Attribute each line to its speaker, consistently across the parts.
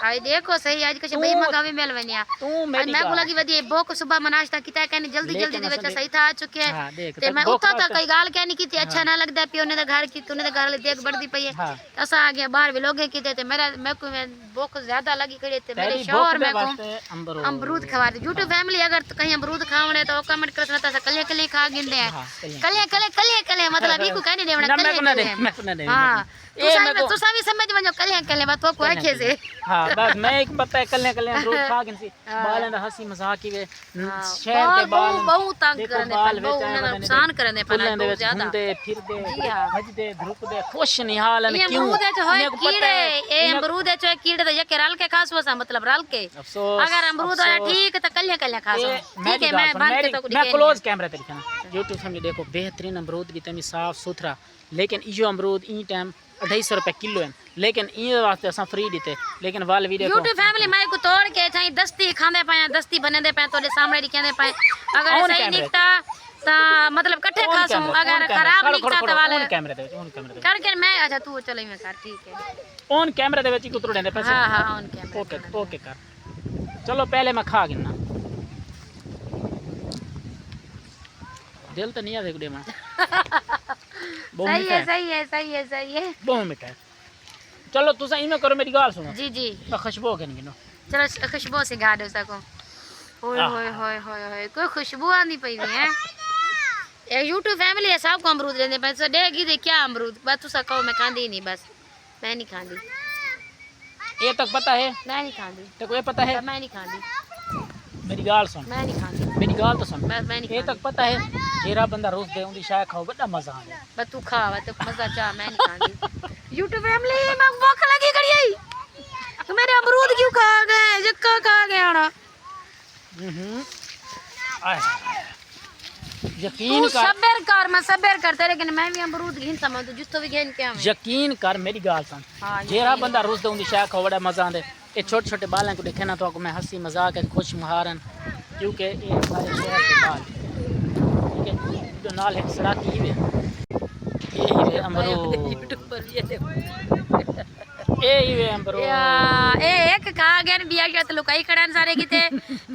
Speaker 1: आई देखो सही आज कुछ भाई मगा भी मिल वनिया
Speaker 2: तू
Speaker 1: आज
Speaker 2: मेरी
Speaker 1: मैं को
Speaker 2: गाल
Speaker 1: लगी वदी बो को सुबह में नाश्ता किता कहनी जल्दी
Speaker 2: लेकिन
Speaker 1: जल्दी दे
Speaker 2: असन
Speaker 1: विच
Speaker 2: देख-
Speaker 1: सही था आ चुके
Speaker 2: हाँ,
Speaker 1: हैं
Speaker 2: देख,
Speaker 1: ते
Speaker 2: तो
Speaker 1: मैं
Speaker 2: भूख
Speaker 1: उठा था
Speaker 2: वास्ते-
Speaker 1: कई गाल कहनी की अच्छा ना लगदा पियो ने घर की तूने तो घर देख बढ़दी पई है
Speaker 2: हाँ।
Speaker 1: असा आ गया बाहर भी लोगे किते ते मेरा मैं को भूख ज्यादा लगी खड़ी ते मेरे
Speaker 2: तेरी
Speaker 1: शौहर
Speaker 2: भूख दे
Speaker 1: में को
Speaker 2: वास्ते
Speaker 1: अमरूद खवा दे यूट्यूब फैमिली अगर तो कहीं अमरूद खावणे तो कमेंट कर सकता है कले कले खा गिंदे हैं
Speaker 2: हाँ, कलियां।
Speaker 1: कले कले कले कले मतलब ई को कहने देवना
Speaker 2: ना,
Speaker 1: कले
Speaker 2: मैं को ना दे,
Speaker 1: कले
Speaker 2: मैं को ना दे,
Speaker 1: हां
Speaker 2: मैं को- ए, मैं को-
Speaker 1: तू सावी समझ वणो कले कले बात तो को आखे से
Speaker 2: हाँ बस मैं एक पता है कल्ले कल्ले अमरूद खा के सी
Speaker 1: हाँ।
Speaker 2: बालन दा हंसी मजाक ही वे शहर दे बाल
Speaker 1: बहुत तंग
Speaker 2: देखो
Speaker 1: करने
Speaker 2: बाल
Speaker 1: पर बहुत
Speaker 2: बेचारे
Speaker 1: उन्हें
Speaker 2: बने
Speaker 1: नुकसान करने पर
Speaker 2: फुल्लें दे
Speaker 1: बहुत
Speaker 2: विच
Speaker 1: ज्यादा
Speaker 2: घूमदे फिरदे
Speaker 1: जी हाँ।
Speaker 2: भजदे धुपदे खुश निहाल
Speaker 1: ये
Speaker 2: क्यों
Speaker 1: अमरूद है जो है
Speaker 2: इन्हें को पता
Speaker 1: कीड़े
Speaker 2: है,
Speaker 1: ये
Speaker 2: इन्हें-
Speaker 1: अमरूद है जो है कीड़े तो ये के रल के खास वसा मतलब रल के
Speaker 2: अफसोस
Speaker 1: अगर अमरूद आया ठीक तो कल्ले कल्ले खास
Speaker 2: ये
Speaker 1: ठीक है मैं बंद के तो
Speaker 2: मैं क्लोज कैमरा तरीके ना यूट्यूब फैमिली देखो बेहतरीन अमरूद की तमी साफ सुथरा लेकिन इो अमरूद ई टाइम 250 रुपए किलो है लेकिन ये वास्ते असा फ्री दीते लेकिन वाल भी देखो
Speaker 1: यूट्यूब फैमिली मैं को तोड़ के चाहे दस्ती खांदे पाए दस्ती बने दे पाए तोरे सामने दिखाने पाए अगर
Speaker 2: ऑन
Speaker 1: सही
Speaker 2: कैमरे।
Speaker 1: निकता ता मतलब कट्ठे खासू अगर खराब निकता तो वाले
Speaker 2: ऑन कैमरे दे ऑन कैमरे
Speaker 1: करके मैं अच्छा तू चलो मैं कर ठीक है
Speaker 2: ऑन कैमरे दे विच कुतरो देंदे पैसे
Speaker 1: हाँ हाँ ऑन कैमरा
Speaker 2: ओके ओके कर चलो पहले मैं खा गिनना दिल तो नहीं आ देखो में बहुत
Speaker 1: सही
Speaker 2: मीठा
Speaker 1: है
Speaker 2: है
Speaker 1: सही है सही है सही है
Speaker 2: बहुत मीठा है चलो तुसा इमे करो मेरी गाल सुनो
Speaker 1: जी जी
Speaker 2: मैं खुशबू के गिनो
Speaker 1: चलो खुशबू से गा दो सको होय
Speaker 2: आह।
Speaker 1: होय होय होय होय कोई खुशबू आनी पई हुई है ये यूट्यूब फैमिली है सब को अमरूद लेने पे तो देगी दे क्या अमरूद बस तू सको मैं खांदी ही नहीं बस मैं नहीं खांदी
Speaker 2: ये तक पता है
Speaker 1: मैं नहीं खांदी
Speaker 2: तेको ये पता है
Speaker 1: मैं नहीं खांदी
Speaker 2: मेरी गाल सुन
Speaker 1: मैं नहीं खांदी
Speaker 2: मेरी गाल तो सुन
Speaker 1: मैं नहीं
Speaker 2: ये
Speaker 1: खांदी
Speaker 2: तक पता है जेरा बंदा रोज दे उंदी शाय खाओ बड़ा मजा आंदा
Speaker 1: बस तू खा बस तो मजा चा मैं नहीं खांदी यूट्यूब फैमिली मैं भूख लगी खड़ी आई तो मेरे अमरूद क्यों खा गए जक्का खा गया ना
Speaker 2: आय यकीन
Speaker 1: तू
Speaker 2: कर
Speaker 1: मैं सबर करते लेकिन मैं भी अमरूद घिन समझ तो जिस तो भी घेन क्या मैं
Speaker 2: यकीन कर मेरी गाल सुन
Speaker 1: हाँ
Speaker 2: जेरा बंदा रोज दे उंदी शाय खाओ बड़ा मजा आंदे ये छोटे छोटे बालों को देखे ना तो मैं हंसी मजाक है खुश मुहारन क्योंकि ये सारे शहर के बाल ठीक है जो नाल है सराती ही ये ही वे अमरूद
Speaker 1: यूट्यूब पर ये देखो
Speaker 2: ये ही वे अमरूद
Speaker 1: ए एक खा गया बिया गया तो लुकाई खड़ान सारे कीते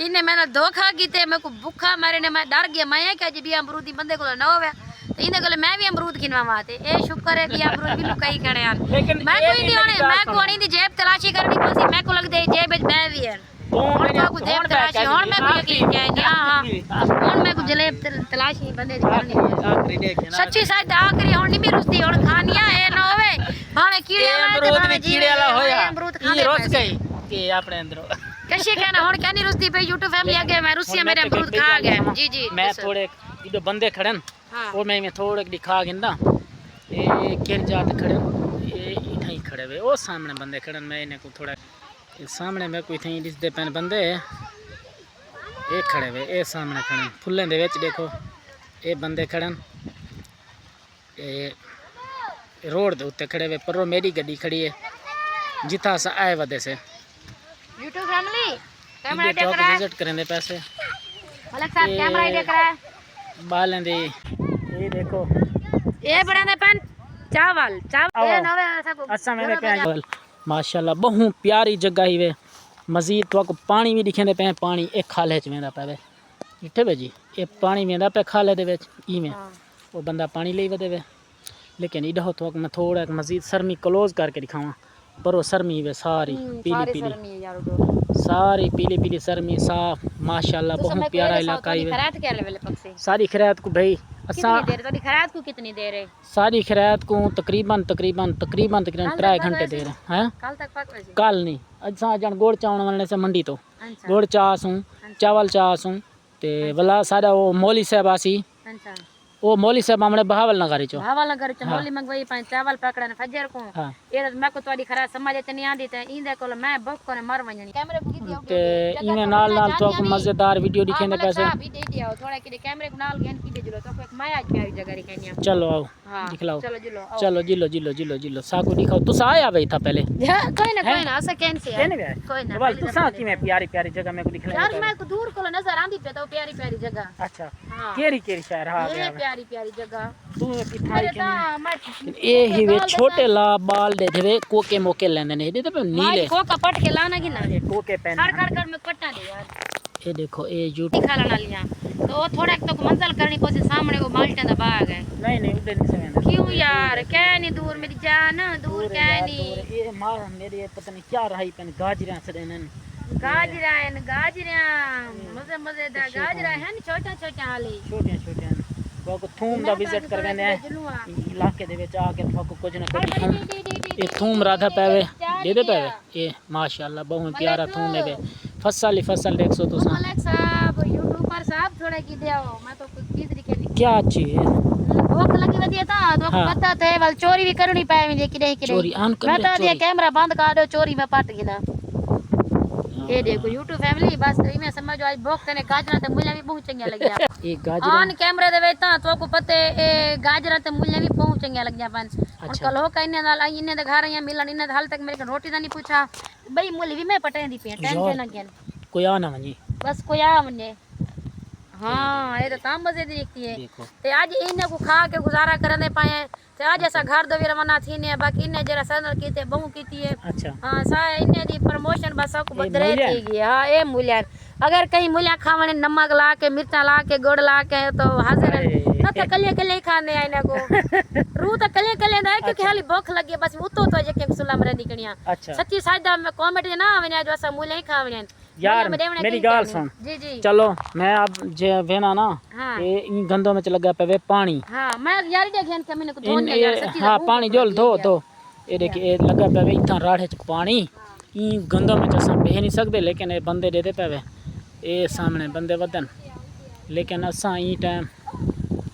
Speaker 1: इन्हें मैंने धोखा कीते मेरे को भूखा मारे ने मैं डर गया मैं क्या जी अमरूदी बंदे को ना होवे तो इन्हें को मैं भी अमरूद खिनवा माते ए शुक्र है कि अमरूद भी लुकाई खड़े हैं
Speaker 2: लेकिन
Speaker 1: मैं
Speaker 2: ये
Speaker 1: कोई नहीं
Speaker 2: भी
Speaker 1: होने
Speaker 2: मेरी
Speaker 1: मैं
Speaker 2: गाल
Speaker 1: को नहीं दी जेब तलाशी करनी पसी मैं को लग दे जेब में मैं भी है
Speaker 2: और
Speaker 1: को जेब तलाशी और मैं को यकीन क्या है हां और मैं को जलेब तलाशी बंदे दी करनी सच्ची साथ आखिरी और नहीं भी रुस्ती और खानिया है ना होवे भावे कीड़े वाला
Speaker 2: अमरूद भी कीड़े वाला होया
Speaker 1: अमरूद
Speaker 2: ये
Speaker 1: खाने
Speaker 2: रोज गई कि अपने अंदर
Speaker 1: कैसे कहना और क्या नहीं रुस्ती पे यूट्यूब फैमिली आ गया मैं रुसिया मेरे अमरूद खा गए जी जी
Speaker 2: मैं थोड़े जो बंदे खड़े न
Speaker 1: हाँ
Speaker 2: और मैं थोड़े दिखा गिंदा ये किर जात खड़े ये इठा ही खड़े वे ओ सामने बंदे खड़े मैं इन्हें को थोड़ा सामने मैं कोई थी दिसदे पैन बंदे ये खड़े वे ये सामने खड़े फुल्लें दे विच देखो ये बंदे खड़े ये रोड दे उत्ते खड़े वे पर मेरी गड्डी खड़ी है जिथा सा आए वदे से
Speaker 1: यूट्यूब फैमिली कैमरा
Speaker 2: इधर
Speaker 1: देख
Speaker 2: तो
Speaker 1: रहा है
Speaker 2: विजिट करने पैसे
Speaker 1: मलक साहब कैमरा ही देख रहा है
Speaker 2: बालें दी ये देखो
Speaker 1: ये बड़े ने पन चावल चावल ये नवे ऐसा को
Speaker 2: अच्छा मैंने क्या माशाल्लाह बहुत प्यारी जगह ही वे मजीद तो को पानी भी दिखेंदे पे पानी एक खाले च वेंदा पे इठे वे जी ये पानी वेंदा पे खाले दे विच ई में वो बंदा पानी ले वदे वे लेकिन इधो तो मैं थोड़ा मजीद सरमी क्लोज करके दिखावा पर वो सरमी वे सारी पीली पीली सारी पीली पीली सरमी साफ माशाल्लाह बहुत प्यारा इलाका ही वे
Speaker 1: खरात क्या लेवल पक्षी
Speaker 2: सारी खैरात को भाई असा
Speaker 1: कितनी देर तो खरात को कितनी देर है
Speaker 2: सारी खैरात को तकरीबन 3 घंटे दे रहे हैं
Speaker 1: कल तक पक वैसे
Speaker 2: कल नहीं असा जन गोड़ चावण वलने से मंडी तो
Speaker 1: अच्छा
Speaker 2: गोड़ चासूं चावल चासूं ते वला सारा वो मौली साहब आसी
Speaker 1: अच्छा
Speaker 2: वो मौली साहब हमने बहावल नगारी चो
Speaker 1: भावाला घर च मोली मंगवाई पाए चावल पकड़न फजर को
Speaker 2: हाँ
Speaker 1: ये मैं को तोड़ी खरा समझ च नहीं आंदी ते इंदे को मैं बक को ने मर वणनी कैमरे की
Speaker 2: ते इने नाल नाल तो मजेदार वीडियो दिखेंदे पैसे
Speaker 1: भी दे दिया थोड़ा के कैमरे को नाल गन की दे जरूरत तो एक माया प्यारी जगह दिखानी
Speaker 2: चलो आओ
Speaker 1: हां
Speaker 2: दिखलाओ
Speaker 1: चलो जिलो आओ
Speaker 2: चलो जिलो साकू दिखाओ तू सा आया भाई था पहले
Speaker 1: कोई ना ऐसा कैसे है कोई ना
Speaker 2: बोल तू सा की मैं प्यारी प्यारी जगह मेरे को दिखला
Speaker 1: यार मैं को दूर को नजर आंदी पे तो प्यारी प्यारी जगह
Speaker 2: अच्छा
Speaker 1: हां
Speaker 2: केरी शहर आ
Speaker 1: ये
Speaker 2: गया
Speaker 1: प्यारी प्यारी जगह
Speaker 2: तू किथाई के
Speaker 1: मैं
Speaker 2: ए ही वे छोटे ला बाल दे देवे कोके मोके लेने ने दे पे नीले
Speaker 1: को कपट के लाना की ना
Speaker 2: ये कोके पहन
Speaker 1: कर में पट्टा दे यार
Speaker 2: ये देखो ये यूट्यूब
Speaker 1: दिखा लाना लिया तो वो थोड़ा एक तो मंजल करनी कोशिश सामने वो माल्टे दा बाग है
Speaker 2: नहीं उधर नहीं समझ
Speaker 1: क्यों यार क्या नहीं दूर मेरी जान दूर क्या नहीं
Speaker 2: ये मार मेरी पता नहीं क्या रही पन गाजरा से देनन
Speaker 1: गाजरा मजेदार गाजरा है छोटा छोटा हाली
Speaker 2: छोटे को थूम दा विजिट करवे ने इलाके दे विच आके को कुछ ना कुछ थूम ये थूम राधा पावे दे पावे ये माशाल्लाह बहुत प्यारा थूम है फसल देख सो तो
Speaker 1: मलिक साहब यूट्यूबर साहब थोड़ा की देओ मैं तो चीज दिखे
Speaker 2: क्या चीज
Speaker 1: भूख लगी वदी था तो पता थे वल चोरी भी करनी पाए में कि
Speaker 2: चोरी आन कर
Speaker 1: मैं तो दिया कैमरा बंद कर दो चोरी में पट गई ना ये देखो YouTube फैमिली बस में समझो आज भूख कने गाजरा ते मुल्ला भी बहुत चंगा लग गया
Speaker 2: ये गाजरा
Speaker 1: ऑन कैमरा दे वेता तो को पते ए गाजरा ते मुल्ला भी बहुत चंगा लग गया पन और कल हो कने नाल आई इने दे घर या मिलन इने हाल तक मेरे को रोटी दा नहीं पूछा भाई मुल्ली भी मैं पटे दी पे टेंशन ना गन
Speaker 2: कोई आ ना वनी
Speaker 1: बस कोई आ मने हां ये तो ताम मजे दी दिखती है ते आज इने को खा के गुजारा करने पाए ते आज ऐसा घर दो वीर मना थी ने बाकी इने जरा सनल कीते बहु कीती है
Speaker 2: अच्छा
Speaker 1: हां सा इने दी प्रमोशन बस को बदरे थी गई हां ए मूल्य अगर कहीं मूल्य खावने नमक ला के मिर्चा ला के गुड़ ला के तो हाजिर न तो कले खाने आइने को रू तो कले ना क्योंकि खाली भूख लगी बस उतो तो जे के सुला मरे निकनिया
Speaker 2: अच्छा
Speaker 1: सच्ची सादा में कमेंट ना आवे जो ऐसा मूल्य ही खावने
Speaker 2: यार मेरी गाल सुन
Speaker 1: जी
Speaker 2: चलो मैं अब जे वेना ना
Speaker 1: हाँ।
Speaker 2: ये इन गंदों में लगा पे पानी
Speaker 1: हां मैं यार देखन के मैंने को धोने यार सच्ची
Speaker 2: हां पानी जोल धो ये देखिए ये लगा पे इतना राड़े च पानी इन गंदों में अस बह नहीं सकते लेकिन ये बंदे दे पे ये सामने बंदे वदन लेकिन असा ई टाइम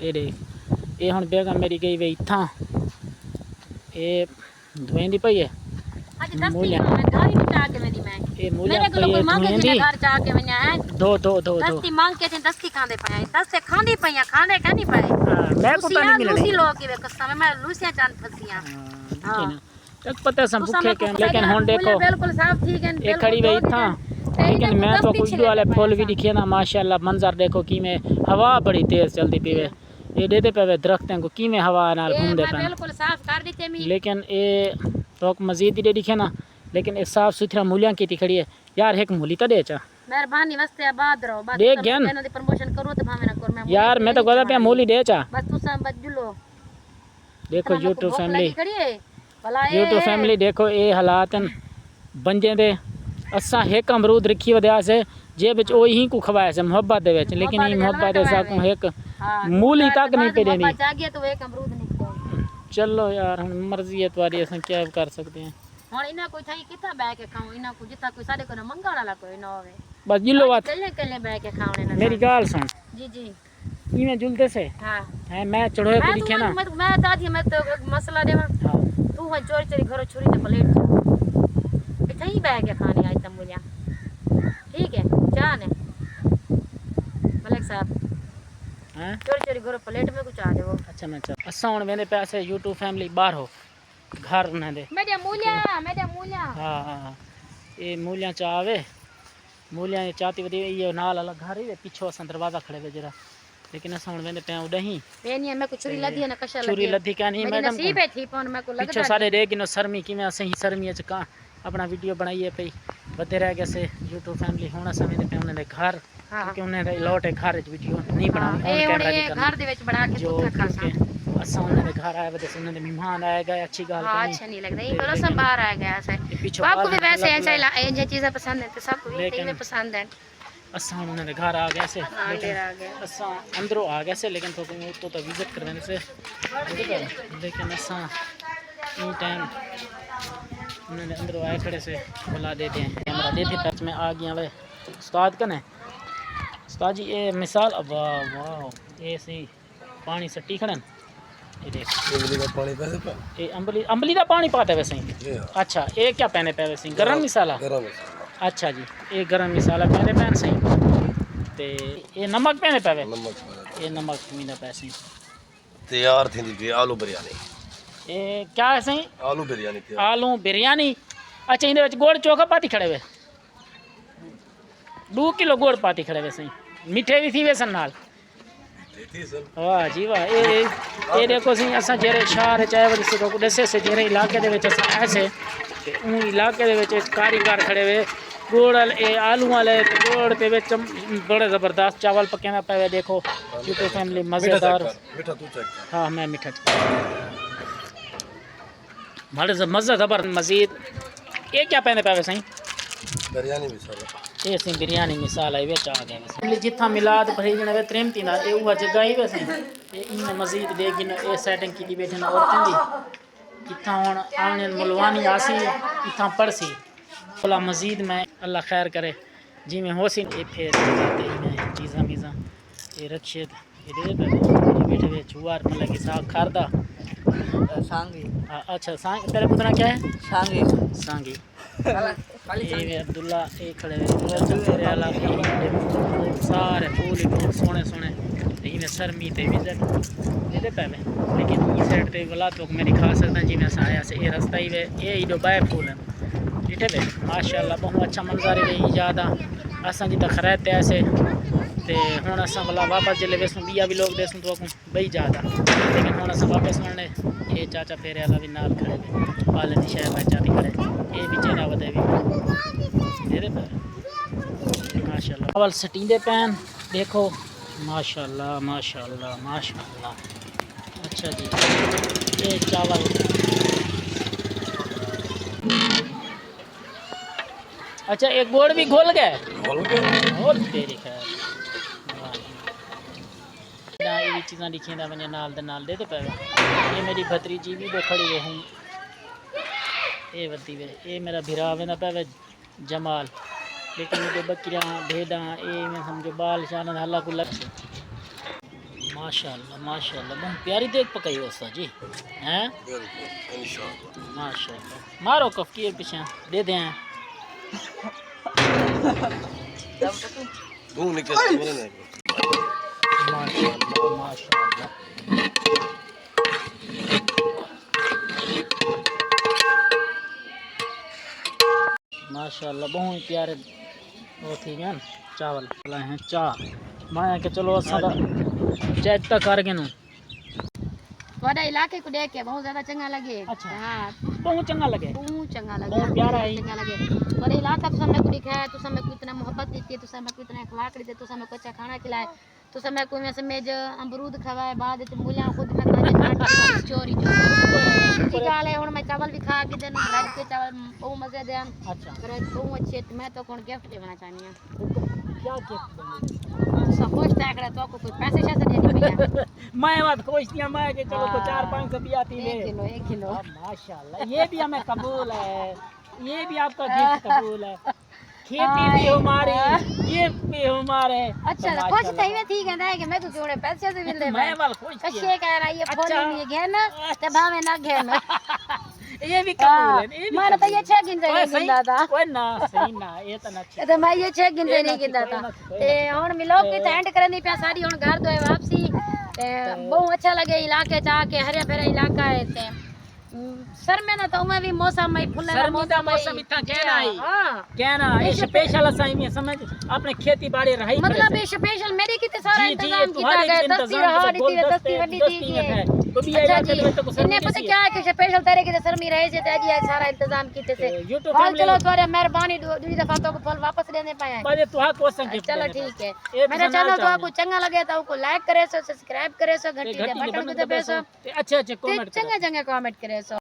Speaker 2: ये देख ये हुन बेगम मेरी गई वे इथा ये धोएंदी पई है
Speaker 1: आज 10 दिन मैं घर ही चा के मेरी मैं
Speaker 2: ये मूल्य
Speaker 1: मेरे को कोई मांगे थे घर चा के मैंने है
Speaker 2: दो
Speaker 1: 10 मांग के थे 10 की खांदे पाए 10 से खांदी पई खाने का नहीं पाए
Speaker 2: मैं को नहीं मिलने
Speaker 1: लूसी लोग के कसम मैं लूसियां चांद फसियां
Speaker 2: हां तक पता सब भूखे के लेकिन हुन देखो
Speaker 1: बिल्कुल साफ ठीक है
Speaker 2: ये खड़ी वही था लेकिन मैं तो कुछ वाले फूल भी दिखे ना माशाल्लाह मंजर देखो कि में हवा बड़ी तेज चलती पीवे ये देते पे दरख्तों को कि में हवा नाल घूमदे पे
Speaker 1: बिल्कुल साफ कर देते मी
Speaker 2: लेकिन ये तो मजीद ही दिखे ना लेकिन ये साफ सुथरा मूल्यांक की खड़ी है यार एक मूली तो दे चा
Speaker 1: मेहरबानी वास्ते आबाद रहो बस
Speaker 2: देख ज्ञान
Speaker 1: मैंने प्रमोशन करो तो भावे ना कर मैं
Speaker 2: यार मैं तो कहता पे मूली दे चा
Speaker 1: बस तू सब बजुलो
Speaker 2: देखो YouTube फैमिली
Speaker 1: भला
Speaker 2: YouTube फैमिली देखो ये हालात बंजे दे असा एक अमरूद रखी वदया से जे विच ओ ही को खवाया से मोहब्बत दे विच लेकिन ये मोहब्बत दे साकू एक मूली तक नहीं पे देनी
Speaker 1: जागे तो एक अमरूद निकले
Speaker 2: चलो यार हम मर्जी है तुम्हारी अस क्या कर सकते हैं
Speaker 1: हुन इना कोई थाई किथा बैठ के खाऊं इना को जिता कोई साडे को मंगाण वाला कोई ना होवे
Speaker 2: बस जिलो बात
Speaker 1: कले बैठ के खावने ना
Speaker 2: मेरी गाल सुन
Speaker 1: जी
Speaker 2: ई में जुलते से
Speaker 1: हां
Speaker 2: है मैं चढ़ोए को दिखे ना
Speaker 1: मैं दादी मैं तो मसला देवा
Speaker 2: हां
Speaker 1: तू हो चोरी घर छुरी ते प्लेट इथई बैठ के खाने आई तम बोलिया ठीक है जान है मलिक साहब
Speaker 2: हैं
Speaker 1: चोरी घर प्लेट में कुछ आ जाओ
Speaker 2: अच्छा मैं चल असा हुन वेंदे पैसे YouTube फैमिली बाहर हो घर न दे
Speaker 1: मेरे मूल्य
Speaker 2: हां ये मूल्य चावे मूल्य चाहती वदी ये नाल अलग घर ही पीछे अस दरवाजा खड़े वे जरा लेकिन अस हुन वेंदे पे उडही
Speaker 1: पेनी मैं को छुरी लदी है ना कशा लदी
Speaker 2: छुरी लदी क्या नहीं मैडम
Speaker 1: नसीब है थी फोन मैं को लगदा
Speaker 2: पीछे सारे रह गिनो शर्मी कि मैं सही शर्मी च का अपना वीडियो बनाइए पे बदे रह गए से YouTube फैमिली होना समय पे उन्होंने घर क्योंकि उन्होंने लौटे घर वीडियो नहीं बनानी
Speaker 1: ए हुन ये घर दे विच बना के
Speaker 2: जो
Speaker 1: तू खा
Speaker 2: असा उन्होंने घर आए वजह से उन्होंने मेहमान आए गए अच्छी गाल
Speaker 1: हां अच्छा नहीं लगदा ये बोलो सब बाहर आ गया से आपको भी वैसे ऐसा ये चीजें पसंद है तो सबको भी में पसंद है
Speaker 2: असा उन्होंने घर आ गए से
Speaker 1: लेकिन आ गया
Speaker 2: असा अंदरों आ गए से लेकिन तो विजिट करने से लेकिन असा इन टाइम उन्होंने अंदरों आए खड़े से बुला देते हैं कैमरा देते टच में आ गया वे उस्ताद कने उस्ताद जी ये मिसाल वाह वाह ये सही पानी सट्टी खड़न ये देख
Speaker 3: अंबली का पानी पैसे पे
Speaker 2: ये अंबली का पानी पाते वैसे ही अच्छा ये क्या पहने पे वैसे गरम मसाला अच्छा जी ये गरम मसाला पहने पैन सही ते ये नमक पहने पे
Speaker 3: नमक
Speaker 2: ये नमक थी पैसे
Speaker 3: तैयार थी पई आलू बिरयानी
Speaker 2: ये क्या है सही
Speaker 3: आलू बिरयानी तैयार
Speaker 2: आलू बिरयानी अच्छा इन गोड़ चोखा पाती खड़े हुए 2 किलो गोड़ पाती खड़े हुए सही मिठे भी थी वेसन नाल वाह जी वाह ये देखो सही असां जेरे शहर चाहे वरी से को दसे से जेरे इलाके दे विच असां ऐसे ते उन इलाके दे विच कारीगर खड़े हुए गोड़ ए आलू वाले ते गोड़ ते विच बड़े ज़बरदस्त चावल पकाना पे देखो यूट्यूब फैमिली मज़ेदार
Speaker 3: मीठा तू चेक
Speaker 2: हाँ मैं मीठा बड़े मज़ा ज़बर मज़ीद ये क्या पैंदे पे सही
Speaker 3: बिरयानी मसाला
Speaker 2: ये सी बिरयानी मिसाल आई विच आ गए जिथा मिलाद भरीजण वे त्रेम तीना ए उहा जगह ही वैसे ये इन मजीद देगिन ए सेटिंग की बैठन औरतें दी किथा हुन आने मुलवानी आसी किथा पड़सी भला मजीद मैं अल्लाह खैर करे जी में होसी ए फिर जाते में चीज़ा मीज़ा ये रखिए ये दे बैठे वे जुआर मतलब कि साग खारदा
Speaker 4: सांगी
Speaker 2: अच्छा सांग तेरे पुतना क्या है
Speaker 4: सांगी
Speaker 2: सांगी ये अब्दुल्ला ये खड़े मेरे वाला सारे फूल ही फूल सोने सोने इन्हें सरमी ते विजिट ये पे लेकिन इस साइड ते वाला तो मैं दिखा सकता जी में आया से ये रास्ता ही वे ये इडो बाय फूल है ठीक है माशाल्लाह बहुत अच्छा मंजर है इजाद असा जी खरैत ते ऐसे ते हुन असा वाला वापस जिले वेसू बिया भी लोग देसू तो बई जादा लेकिन हुन असा वापस वने ये चाचा फेरे वाला भी नाल खड़े पालन दी शहर में चाती खड़े ये भी चेहरा वधे भी मेरे पे माशाल्लाह चावल सटींदे पैन देखो माशाल्लाह माशाल्लाह माशाल्लाह अच्छा जी ये चावल अच्छा एक बोर्ड भी घोल गए और तेरी खैर ना ये चीज़ां लिखियां दा वने नाल दे नाल दे पे ये मेरी भतरीजी भी दो खड़ी वे हूँ ये वती वे ये मेरा भिरा वेंदा पे जमाल लेकिन ये बकरियां भेड़ा ये मैं समझो बाल शान हल्ला को लग माशाल्लाह माशाल्लाह बहुत प्यारी देख पकाई वस्ता जी हैं
Speaker 3: इंशाल्लाह
Speaker 2: माशाल्लाह मारो कफ की पीछे दे दें
Speaker 3: तू निकल मेरे नहीं
Speaker 2: माशाल्लाह माशाल्लाह माशाल्लाह बहुत प्यारे वो थी गए चावल लाए हैं चार मैं के चलो असा चेक तक कर गए नु
Speaker 1: थोड़ा इलाके को देख के बहुत ज्यादा चंगा लगे
Speaker 2: अच्छा
Speaker 1: हाँ
Speaker 2: बहुत चंगा लगे
Speaker 1: बहुत चंगा लगे
Speaker 2: बहुत प्यारा है
Speaker 1: चंगा लगे थोड़ा इलाका तो समय को दिखाया तो समय को इतना मोहब्बत देती है तो समय को इतना अखलाक देते तो समय को अच्छा खाना खिलाए तो समय को में समेज अमरूद खवाए बाद मूलियां खुद में खाने चोरी चोरी गाल है मैं चावल भी खा के दिन रात के चावल बहुत मजे दे
Speaker 2: अच्छा
Speaker 1: बहुत अच्छे मैं तो कौन गिफ्ट देना चाहनी है
Speaker 2: क्या गिफ्ट
Speaker 1: सब कुछ टैग रहा तो आपको कोई पैसे शैसे देने भैया
Speaker 2: मैं बात खोज दिया मैं कि चलो को 4-5 भी आती है
Speaker 1: 1 किलो
Speaker 2: माशाल्लाह ये भी हमें कबूल है ये भी आपका गिफ्ट कबूल है खेती भी हमारी गिफ्ट भी हमारे
Speaker 1: अच्छा खुश थई में ठीक है कि मैं तो जोड़े पैसे से मिल दे
Speaker 2: मैं वाल खुश
Speaker 1: कशे कह रहा ये फोन नहीं घेन ते भावे ना घेन
Speaker 2: ये भी कबूल है ये भी
Speaker 1: माने तो ये 6 गिनते नहीं गिनदा था
Speaker 2: कोई ना सही ना ये तो ना
Speaker 1: तो मैं ये 6 गिनते नहीं गिनदा था ते हुन मिलो की एंड करनी पे सारी हुन घर तो वापसी ते बहुत अच्छा लगे इलाके जा के हरे भरे इलाका है ते सर में ना तो मैं भी मौसम में फुल
Speaker 2: मौसम इतना कहना है
Speaker 1: हां
Speaker 2: कहना ये स्पेशल असाई में समझ अपने खेती बाड़ी रही
Speaker 1: मतलब ये स्पेशल मेरे किते सारा इंतजाम किया गया दस्ती रहा दी थी दस्ती वड्डी थी
Speaker 2: तो भी
Speaker 1: अच्छा जी इन्हें पता क्या है कि स्पेशल तरह के सर में रहे थे आज ये सारा इंतजाम कीते थे और चलो तुम्हारे मेहरबानी दूसरी दफा तो फल वापस लेने पाए
Speaker 2: बाजे तुहा क्वेश्चन गिफ्ट
Speaker 1: चलो ठीक है मेरा चैनल तो आपको चंगा लगे तो आपको लाइक करे सो सब्सक्राइब करे सो घंटी दे बटन को दबाए सो
Speaker 2: अच्छे अच्छे कमेंट
Speaker 1: चंगा चंगा कमेंट करे सो